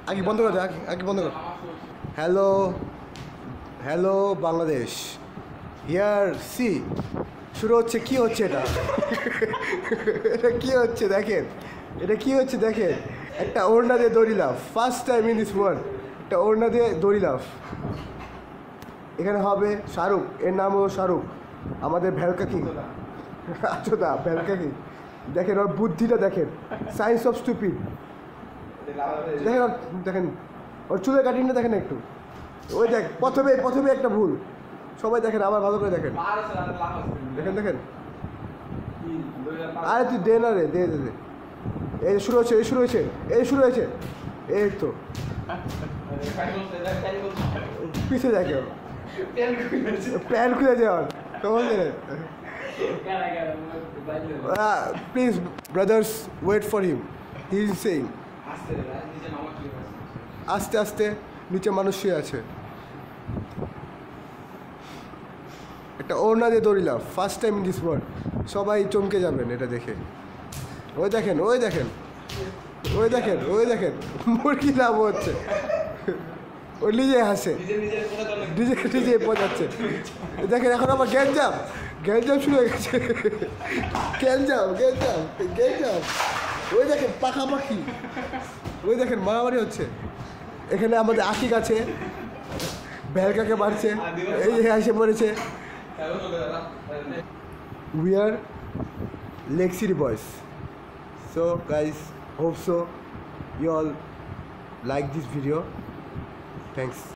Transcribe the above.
আগে বন্ধ করে দে, আগে বন্ধ কর। হ্যালো হ্যালো বাংলাদেশ, হিয়ার সি শুরু হচ্ছে। কি হচ্ছে এটা? এটা কি হচ্ছে দেখেন, এটা কি হচ্ছে দেখেন। একটা ওড়না দিয়ে দড়ি লাফ, first time in this world. একটা ওড়না দিয়ে দড়ি লাফ। এখানে হবে শাহরুখ, এর নাম হলো শাহরুখ, আমাদের ভ্যালকা কিং। আচ্ছা দা ভ্যালকা কিং, দেখেন ওর বুদ্ধিটা দেখেন, সায়েন্স অফ স্টুপিড। দেখেন দেখেন ওর চুলের কাটিংটা দেখেন একটু। ওই দেখ, প্রথমে একটা ভুল। সবাই দেখেন, আবার ভালো করে দেখেন, দেখেন দেখেন। আরে তুই দে না রে, দে দে দে। এই শুরু হয়েছে, এই শুরু হয়েছে, এই শুরু হয়েছে। এই তো পিছিয়ে দেখে প্যান খুলে যাওয়ার তোমার। Please brothers, wait for him, he is saying. আস্তে আস্তে নিচে মানুষ শুয়ে আছে। একটা ওড়না দিয়ে দৌড়িলাম, first time in this world. সবাই চমকে যাবেন এটা দেখে। ওই দেখেন, ওই দেখেন, ওই দেখেন, ওই দেখেন, মুরগি লাভ হচ্ছে। ও নিজে হাসে, নিজে পচাচ্ছে। দেখেন এখন আবার গ্যাঞ্জাম শুরু হয়ে গেছে। গ্যাঞ্জাম। ওই দেখেন পাখাপাখি, ওই দেখেন মারামারি হচ্ছে। এখানে আমাদের আশিক আছে, ভ্যালকাকে মারছে, এই এসে পড়েছে। We are Lake City boys. So guys, hope so you all like this video. Thanks.